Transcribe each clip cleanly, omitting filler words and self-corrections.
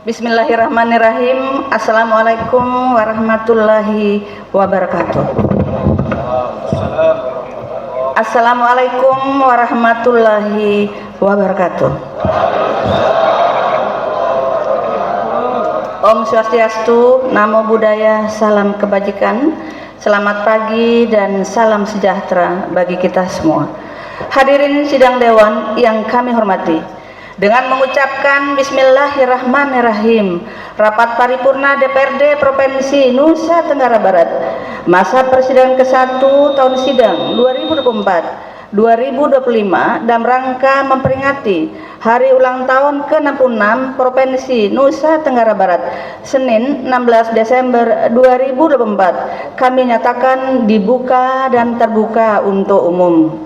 Bismillahirrahmanirrahim. Assalamualaikum warahmatullahi wabarakatuh. Assalamualaikum warahmatullahi wabarakatuh. Om Swastiastu, Namo Buddhaya, salam kebajikan, selamat pagi dan salam sejahtera bagi kita semua. Hadirin sidang dewan yang kami hormati, dengan mengucapkan Bismillahirrahmanirrahim, rapat paripurna DPRD Provinsi Nusa Tenggara Barat, masa persidangan ke-1 tahun sidang 2024-2025 dalam rangka memperingati Hari Ulang Tahun ke-66 Provinsi Nusa Tenggara Barat, Senin 16 Desember 2024, kami nyatakan dibuka dan terbuka untuk umum.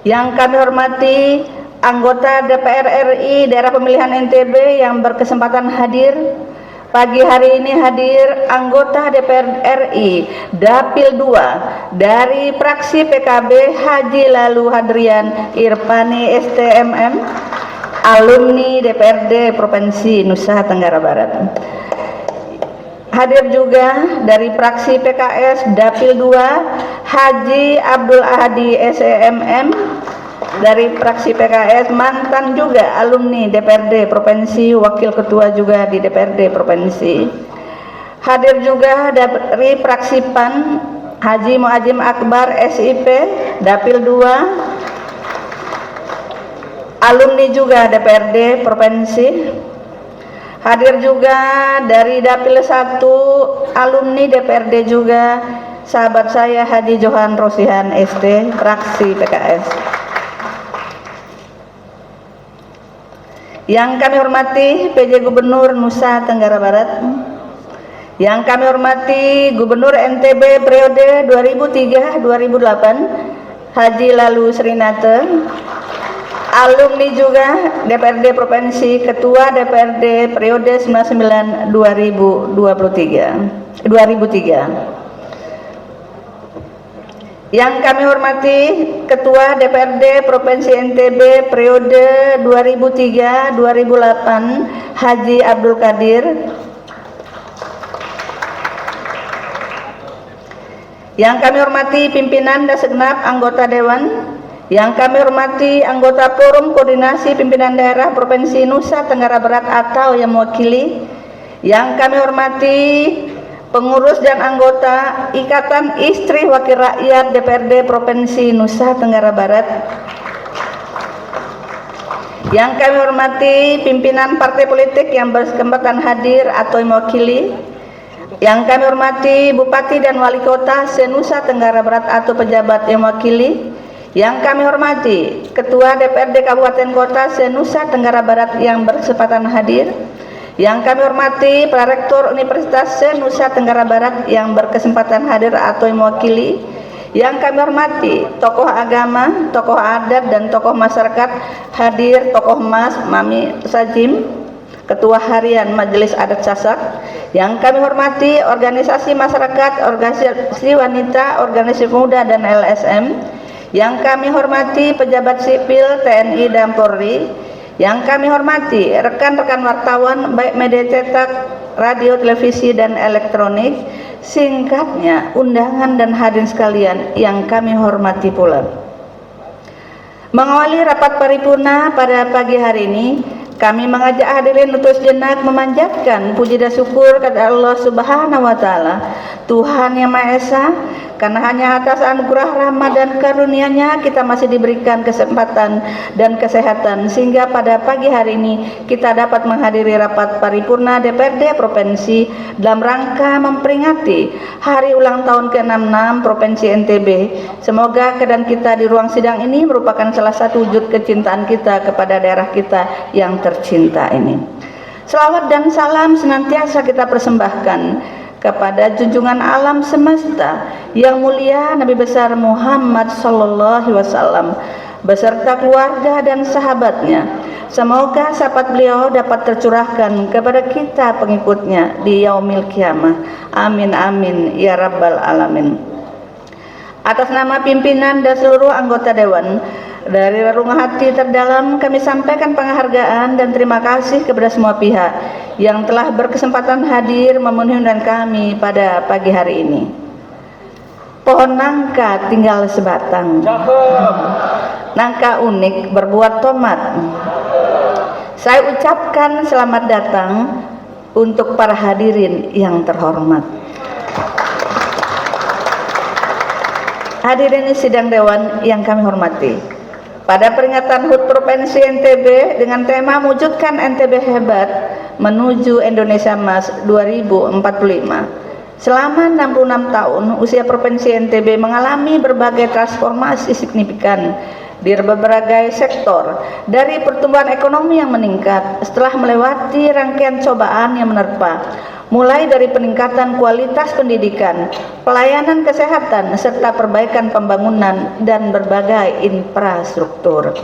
Yang kami hormati anggota DPR RI Daerah Pemilihan NTB yang berkesempatan hadir. Pagi hari ini hadir anggota DPR RI Dapil 2 dari fraksi PKB Haji Lalu Hadrian Irfani STMM, alumni DPRD Provinsi Nusa Tenggara Barat. Hadir juga dari fraksi PKS Dapil 2 Haji Abdul Ahadi SEMM, dari fraksi PKS mantan juga alumni DPRD Provinsi, wakil ketua juga di DPRD Provinsi. Hadir juga dari fraksi PAN Haji Muajim Akbar SIP Dapil 2, alumni juga DPRD Provinsi. Hadir juga dari Dapil 1 alumni DPRD juga sahabat saya Haji Johan Rosihan ST fraksi PKS. Yang kami hormati PJ Gubernur Nusa Tenggara Barat, yang kami hormati Gubernur NTB periode 2003-2008 Haji Lalu Srinate, alumni juga DPRD Provinsi, Ketua DPRD periode 99-2003. Yang kami hormati Ketua DPRD Provinsi NTB periode 2003-2008 Haji Abdul Qadir. Yang kami hormati pimpinan dan segenap anggota dewan. Yang kami hormati anggota Forum Koordinasi Pimpinan Daerah Provinsi Nusa Tenggara Barat atau yang mewakili. Yang kami hormati pengurus dan anggota Ikatan Istri Wakil Rakyat DPRD Provinsi Nusa Tenggara Barat. Yang kami hormati pimpinan partai politik yang berkesempatan hadir atau yang mewakili. Yang kami hormati Bupati dan Wali Kota se-Nusa Tenggara Barat atau pejabat yang mewakili. Yang kami hormati Ketua DPRD Kabupaten Kota se-Nusa Tenggara Barat yang berkesempatan hadir. Yang kami hormati para rektor Universitas se-Nusa Tenggara Barat yang berkesempatan hadir atau yang mewakili. Yang kami hormati tokoh agama, tokoh adat dan tokoh masyarakat hadir, tokoh Mas Mami Sajim, Ketua Harian Majelis Adat Sasak. Yang kami hormati organisasi masyarakat, organisasi wanita, organisasi muda dan LSM. Yang kami hormati pejabat sipil TNI dan Polri. Yang kami hormati rekan-rekan wartawan baik media cetak, radio, televisi dan elektronik, singkatnya undangan dan hadirin sekalian yang kami hormati pula. Mengawali rapat paripurna pada pagi hari ini, kami mengajak hadirin untuk sejenak memanjatkan puji dan syukur kepada Allah Subhanahu wa taala, Tuhan yang Maha Esa, karena hanya atas anugerah rahmat dan karunia-Nya kita masih diberikan kesempatan dan kesehatan sehingga pada pagi hari ini kita dapat menghadiri rapat paripurna DPRD Provinsi dalam rangka memperingati Hari Ulang Tahun ke-66 Provinsi NTB. Semoga keadaan kita di ruang sidang ini merupakan salah satu wujud kecintaan kita kepada daerah kita yang tercinta ini. Selawat dan salam senantiasa kita persembahkan kepada junjungan alam semesta yang mulia Nabi besar Muhammad sallallahu alaihi wasallam beserta keluarga dan sahabatnya. Semoga syafaat beliau dapat tercurahkan kepada kita pengikutnya di yaumil kiamah. Amin amin ya rabbal alamin. Atas nama pimpinan dan seluruh anggota dewan, Dari relung hati terdalam kami sampaikan penghargaan dan terima kasih kepada semua pihak yang telah berkesempatan hadir memenuhi undangan kami pada pagi hari ini. Pohon nangka tinggal sebatang, nangka unik berbuah tomat. Saya ucapkan selamat datang untuk para hadirin yang terhormat. Hadirin sidang dewan yang kami hormati. Pada peringatan HUT Provinsi NTB dengan tema Wujudkan NTB Hebat Menuju Indonesia Emas 2045. Selama 66 tahun, usia Provinsi NTB mengalami berbagai transformasi signifikan di berbagai sektor, dari pertumbuhan ekonomi yang meningkat setelah melewati rangkaian cobaan yang menerpa, mulai dari peningkatan kualitas pendidikan, pelayanan kesehatan, serta perbaikan pembangunan dan berbagai infrastruktur.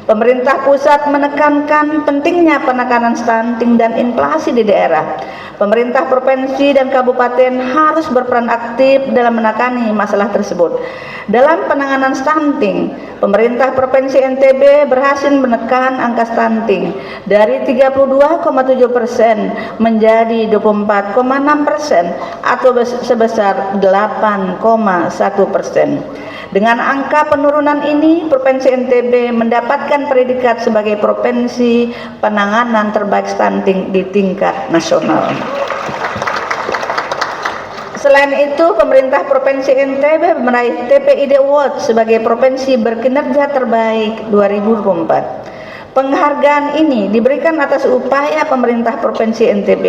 Pemerintah pusat menekankan pentingnya penekanan stunting dan inflasi di daerah. Pemerintah provinsi dan kabupaten harus berperan aktif dalam menangani masalah tersebut. Dalam penanganan stunting, pemerintah Provinsi NTB berhasil menekan angka stunting dari 32,7% menjadi 24,6% atau sebesar 8,1%. Dengan angka penurunan ini, Provinsi NTB mendapatkan predikat sebagai provinsi penanganan terbaik stunting di tingkat nasional. Selain itu, pemerintah Provinsi NTB meraih TPID Award sebagai provinsi berkinerja terbaik 2024. Penghargaan ini diberikan atas upaya pemerintah Provinsi NTB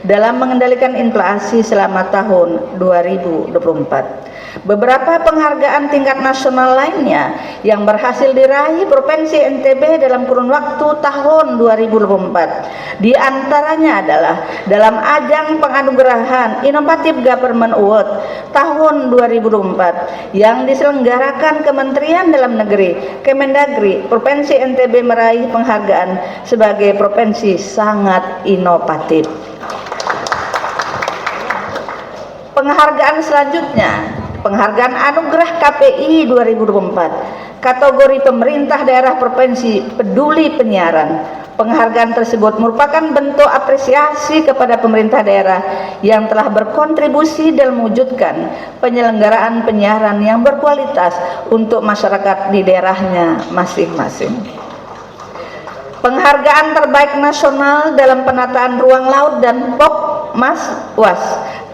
dalam mengendalikan inflasi selama tahun 2024. Beberapa penghargaan tingkat nasional lainnya yang berhasil diraih Provinsi NTB dalam kurun waktu tahun 2024 di antaranya adalah dalam ajang penganugerahan Innovative Government Award tahun 2024 yang diselenggarakan Kementerian Dalam Negeri Kemendagri. Provinsi NTB meraih penghargaan sebagai provinsi sangat inovatif. Penghargaan selanjutnya, penghargaan Anugerah KPI 2024 kategori pemerintah daerah provinsi peduli penyiaran. Penghargaan tersebut merupakan bentuk apresiasi kepada pemerintah daerah yang telah berkontribusi dalam mewujudkan penyelenggaraan penyiaran yang berkualitas untuk masyarakat di daerahnya masing-masing. Penghargaan terbaik nasional dalam penataan ruang laut dan POP-Mas UAS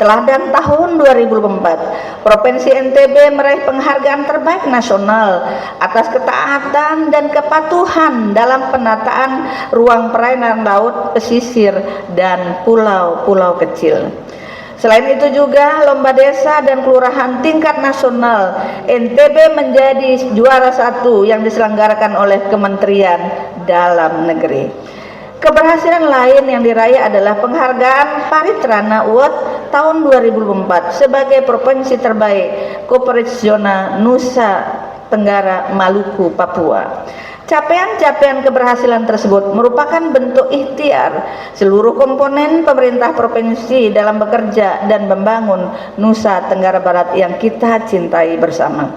teladan tahun 2024. Provinsi NTB meraih penghargaan terbaik nasional atas ketaatan dan kepatuhan dalam penataan ruang perairan laut, pesisir, dan pulau-pulau kecil. Selain itu juga lomba desa dan kelurahan tingkat nasional NTB menjadi juara 1 yang diselenggarakan oleh Kementerian Dalam Negeri. Keberhasilan lain yang diraih adalah penghargaan Paritrana Award tahun 2024 sebagai provinsi terbaik Kooperatif Zona Nusa Tenggara Maluku Papua. Capaian-capaian keberhasilan tersebut merupakan bentuk ikhtiar seluruh komponen pemerintah provinsi dalam bekerja dan membangun Nusa Tenggara Barat yang kita cintai bersama.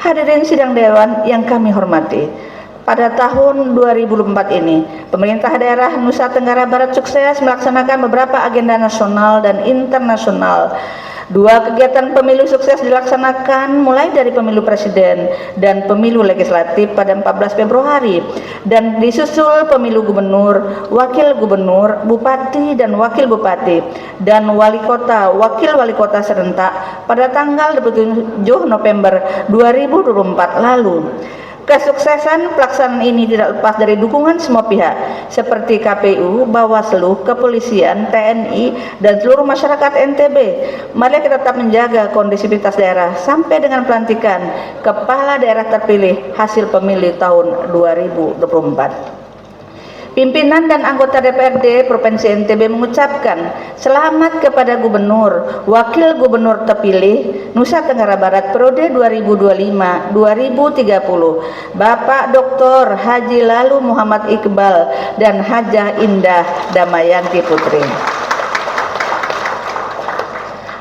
Hadirin sidang dewan yang kami hormati, pada tahun 2024 ini, pemerintah daerah Nusa Tenggara Barat sukses melaksanakan beberapa agenda nasional dan internasional. 2 kegiatan pemilu sukses dilaksanakan mulai dari pemilu presiden dan pemilu legislatif pada 14 Februari dan disusul pemilu gubernur, wakil gubernur, bupati dan wakil bupati dan wali kota, wakil wali kota serentak pada tanggal 27 November 2024 lalu. Kesuksesan pelaksanaan ini tidak lepas dari dukungan semua pihak seperti KPU, Bawaslu, Kepolisian, TNI, dan seluruh masyarakat NTB. Mari kita tetap menjaga kondisivitas daerah sampai dengan pelantikan kepala daerah terpilih hasil pemilu tahun 2024. Pimpinan dan anggota DPRD Provinsi NTB mengucapkan selamat kepada Gubernur, Wakil Gubernur terpilih Nusa Tenggara Barat periode 2025-2030, Bapak Dr. Haji Lalu Muhammad Iqbal dan Hajah Indah Damayanti Putri.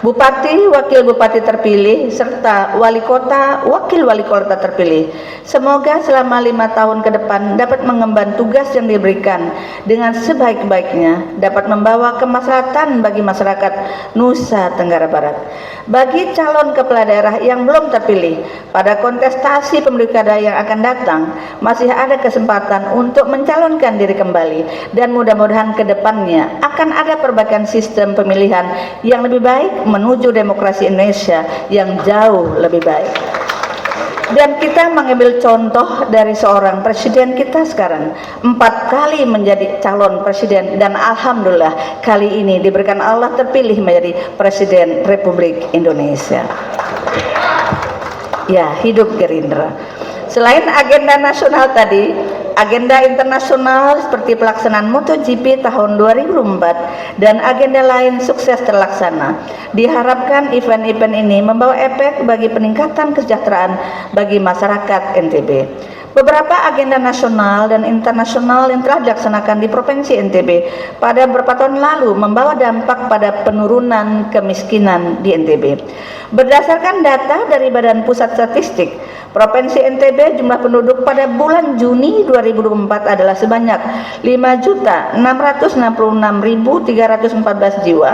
Bupati, wakil bupati terpilih, serta wali kota, wakil wali kota terpilih. Semoga selama 5 tahun ke depan dapat mengemban tugas yang diberikan dengan sebaik-baiknya, dapat membawa kemaslahatan bagi masyarakat Nusa Tenggara Barat. Bagi calon kepala daerah yang belum terpilih, pada kontestasi pemilu kada yang akan datang, masih ada kesempatan untuk mencalonkan diri kembali, dan mudah-mudahan ke depannya akan ada perbaikan sistem pemilihan yang lebih baik menuju demokrasi Indonesia yang jauh lebih baik. Dan kita mengambil contoh dari seorang presiden kita sekarang, 4 kali menjadi calon presiden, dan alhamdulillah kali ini diberikan Allah terpilih menjadi Presiden Republik Indonesia. Ya, hidup Gerindra. Selain agenda nasional tadi, agenda internasional seperti pelaksanaan MotoGP tahun 2004 dan agenda lain sukses terlaksana. Diharapkan event-event ini membawa efek bagi peningkatan kesejahteraan bagi masyarakat NTB. Beberapa agenda nasional dan internasional yang telah dilaksanakan di Provinsi NTB pada beberapa tahun lalu membawa dampak pada penurunan kemiskinan di NTB. Berdasarkan data dari Badan Pusat Statistik, Provinsi NTB jumlah penduduk pada bulan Juni 2024 adalah sebanyak 5.666.314 jiwa.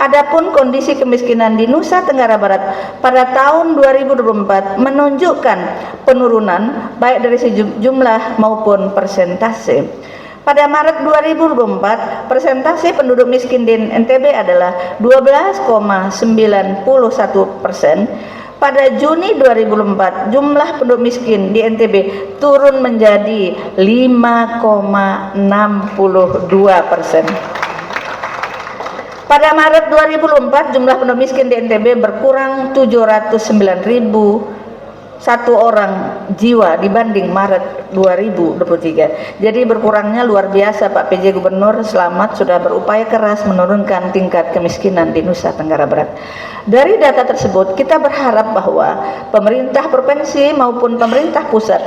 Adapun kondisi kemiskinan di Nusa Tenggara Barat pada tahun 2024 menunjukkan penurunan baik dari segi jumlah maupun persentase. Pada Maret 2024, persentase penduduk miskin di NTB adalah 12,91%. Pada Juni 2004, jumlah penduduk miskin di NTB turun menjadi 5,62%. Pada Maret 2004, jumlah penduduk miskin di NTB berkurang 709.001 orang jiwa dibanding Maret 2023. Jadi berkurangnya luar biasa. Pak PJ Gubernur Selamat sudah berupaya keras menurunkan tingkat kemiskinan di Nusa Tenggara Barat. Dari data tersebut, kita berharap bahwa pemerintah provinsi maupun pemerintah pusat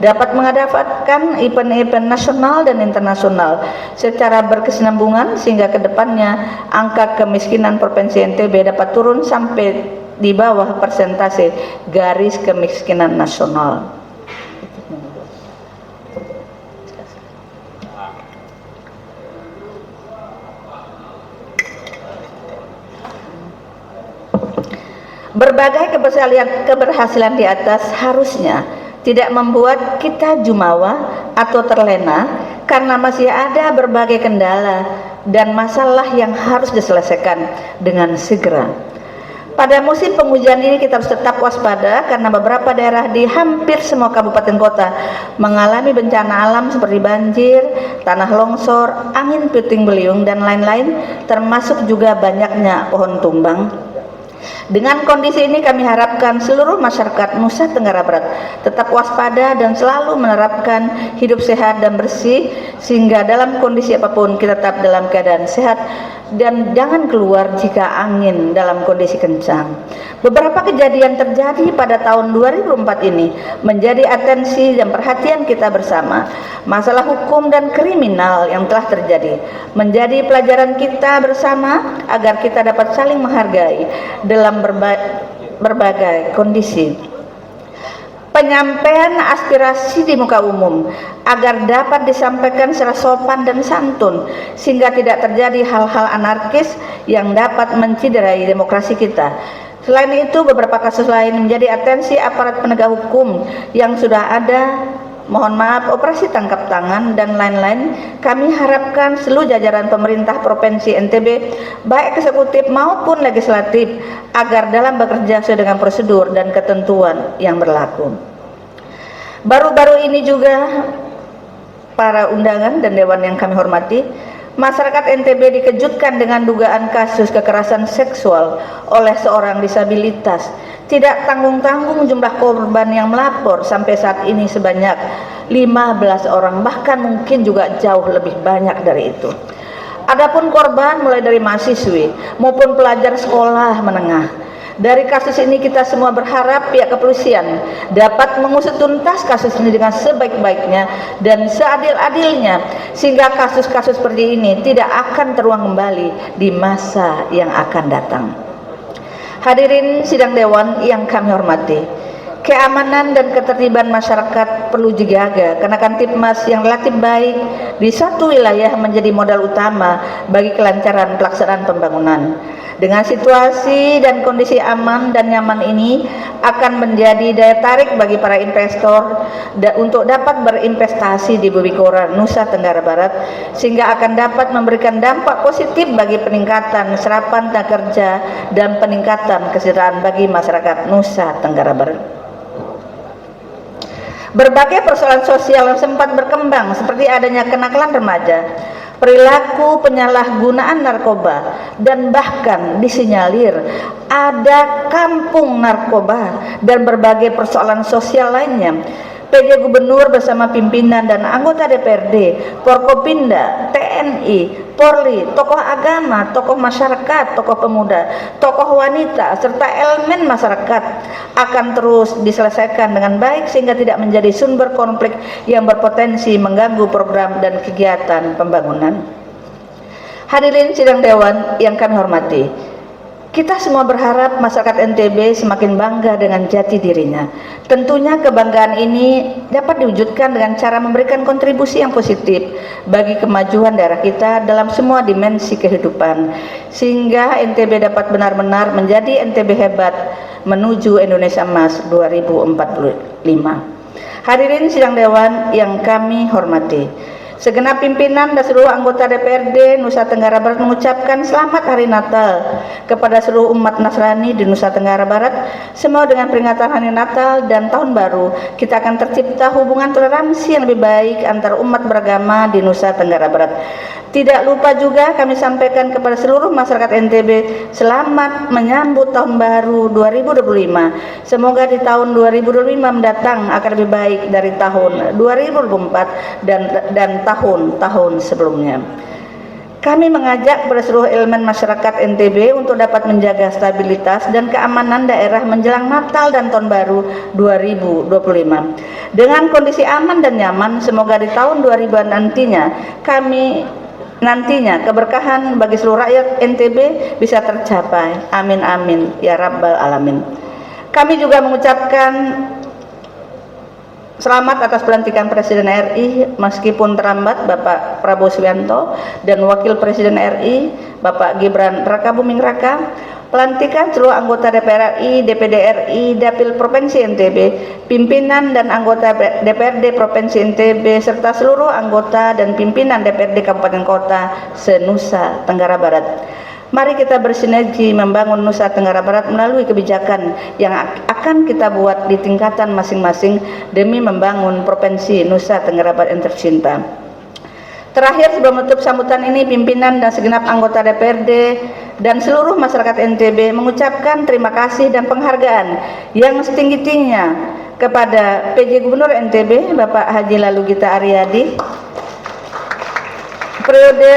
dapat mengadakan event-event nasional dan internasional secara berkesinambungan sehingga ke depannya angka kemiskinan Provinsi NTB dapat turun sampai di bawah persentase garis kemiskinan nasional. Berbagai keberhasilan di atas harusnya tidak membuat kita jumawa atau terlena karena masih ada berbagai kendala dan masalah yang harus diselesaikan dengan segera. Pada musim penghujan ini kita harus tetap waspada karena beberapa daerah di hampir semua kabupaten kota mengalami bencana alam seperti banjir, tanah longsor, angin puting beliung dan lain-lain, termasuk juga banyaknya pohon tumbang. Dengan kondisi ini kami harapkan seluruh masyarakat Nusa Tenggara Barat tetap waspada dan selalu menerapkan hidup sehat dan bersih sehingga dalam kondisi apapun kita tetap dalam keadaan sehat dan jangan keluar jika angin dalam kondisi kencang. Beberapa kejadian terjadi pada tahun 2004 ini menjadi atensi dan perhatian kita bersama. Masalah hukum dan kriminal yang telah terjadi menjadi pelajaran kita bersama agar kita dapat saling menghargai dalam berbagai kondisi. Penyampaian aspirasi di muka umum agar dapat disampaikan secara sopan dan santun sehingga tidak terjadi hal-hal anarkis yang dapat menciderai demokrasi kita. Selain itu, beberapa kasus lain menjadi atensi aparat penegak hukum yang sudah ada, mohon maaf, operasi tangkap tangan dan lain-lain. Kami harapkan seluruh jajaran pemerintah Provinsi NTB, baik eksekutif maupun legislatif, agar dalam bekerja sesuai dengan prosedur dan ketentuan yang berlaku. Baru-baru ini juga para undangan dan dewan yang kami hormati, masyarakat NTB dikejutkan dengan dugaan kasus kekerasan seksual oleh seorang disabilitas. Tidak tanggung-tanggung jumlah korban yang melapor sampai saat ini sebanyak 15 orang, bahkan mungkin juga jauh lebih banyak dari itu. Adapun korban mulai dari mahasiswi maupun pelajar sekolah menengah. Dari kasus ini kita semua berharap pihak kepolisian dapat mengusut tuntas kasus ini dengan sebaik-baiknya dan seadil-adilnya sehingga kasus-kasus seperti ini tidak akan terulang kembali di masa yang akan datang. Hadirin sidang dewan yang kami hormati, keamanan dan ketertiban masyarakat perlu dijaga karena Kamtibmas yang relatif baik di satu wilayah menjadi modal utama bagi kelancaran pelaksanaan pembangunan. Dengan situasi dan kondisi aman dan nyaman ini akan menjadi daya tarik bagi para investor untuk dapat berinvestasi di Bumi Kora, Nusa Tenggara Barat, sehingga akan dapat memberikan dampak positif bagi peningkatan serapan tenaga kerja dan peningkatan kesejahteraan bagi masyarakat Nusa Tenggara Barat. Berbagai persoalan sosial yang sempat berkembang seperti adanya kenakalan remaja, perilaku penyalahgunaan narkoba, dan bahkan disinyalir ada kampung narkoba dan berbagai persoalan sosial lainnya. PJ Gubernur bersama pimpinan dan anggota DPRD, Forkopimda, TNI, Polri, tokoh agama, tokoh masyarakat, tokoh pemuda, tokoh wanita, serta elemen masyarakat akan terus diselesaikan dengan baik sehingga tidak menjadi sumber konflik yang berpotensi mengganggu program dan kegiatan pembangunan. Hadirin sidang dewan yang kami hormati, kita semua berharap masyarakat NTB semakin bangga dengan jati dirinya. Tentunya kebanggaan ini dapat diwujudkan dengan cara memberikan kontribusi yang positif bagi kemajuan daerah kita dalam semua dimensi kehidupan, sehingga NTB dapat benar-benar menjadi NTB hebat menuju Indonesia Emas 2045. Hadirin sidang dewan yang kami hormati, segenap pimpinan dan seluruh anggota DPRD Nusa Tenggara Barat mengucapkan selamat Hari Natal kepada seluruh umat Nasrani di Nusa Tenggara Barat. Semua dengan peringatan Hari Natal dan Tahun Baru, kita akan tercipta hubungan toleransi yang lebih baik antar umat beragama di Nusa Tenggara Barat. Tidak lupa juga kami sampaikan kepada seluruh masyarakat NTB selamat menyambut Tahun Baru 2025. Semoga di tahun 2025 mendatang akan lebih baik dari tahun 2024 dan tahun-tahun sebelumnya. Kami mengajak kepada seluruh elemen masyarakat NTB untuk dapat menjaga stabilitas dan keamanan daerah menjelang Natal dan Tahun Baru 2025. Dengan kondisi aman dan nyaman, semoga di tahun 2000 nantinya keberkahan bagi seluruh rakyat NTB bisa tercapai. Amin amin ya rabbal alamin. Kami juga mengucapkan selamat atas pelantikan Presiden RI meskipun terlambat Bapak Prabowo Subianto dan Wakil Presiden RI Bapak Gibran Rakabuming Raka. Pelantikan seluruh anggota DPR RI, DPD RI, Dapil Provinsi NTB, pimpinan dan anggota DPRD Provinsi NTB, serta seluruh anggota dan pimpinan DPRD Kabupaten Kota se-Nusa Tenggara Barat. Mari kita bersinergi membangun Nusa Tenggara Barat melalui kebijakan yang akan kita buat di tingkatan masing-masing demi membangun Provinsi Nusa Tenggara Barat yang tercinta. Terakhir, sebelum menutup sambutan ini, pimpinan dan segenap anggota DPRD dan seluruh masyarakat NTB mengucapkan terima kasih dan penghargaan yang setinggi-tingginya kepada PJ Gubernur NTB Bapak Haji Lalu Gita Aryadi periode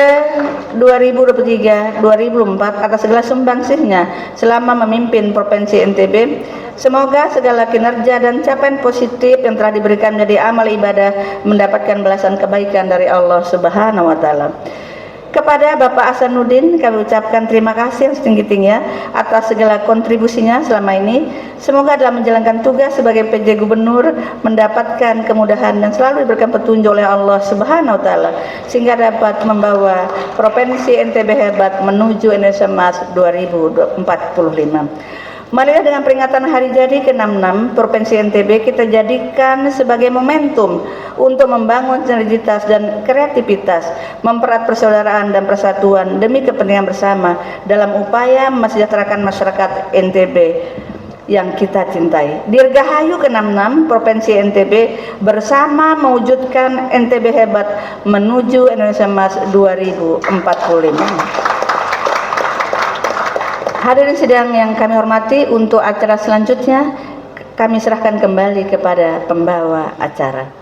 2023-2024 atas segala sumbangsihnya selama memimpin Provinsi NTB. Semoga segala kinerja dan capaian positif yang telah diberikan menjadi amal ibadah mendapatkan balasan kebaikan dari Allah Subhanahu wa taala. Kepada Bapak Hasanuddin kami ucapkan terima kasih yang setinggi-tingginya atas segala kontribusinya selama ini. Semoga dalam menjalankan tugas sebagai PJ Gubernur mendapatkan kemudahan dan selalu diberikan petunjuk oleh Allah Subhanahu wa taala sehingga dapat membawa Provinsi NTB hebat menuju Indonesia Emas 2045. Marilah dengan peringatan hari jadi ke-66 Provinsi NTB kita jadikan sebagai momentum untuk membangun sinergitas dan kreativitas, mempererat persaudaraan dan persatuan demi kepentingan bersama dalam upaya mesejahterakan masyarakat NTB yang kita cintai. Dirgahayu ke-66 Provinsi NTB bersama mewujudkan NTB hebat menuju Indonesia Emas 2045. Hadirin sidang yang kami hormati, untuk acara selanjutnya kami serahkan kembali kepada pembawa acara.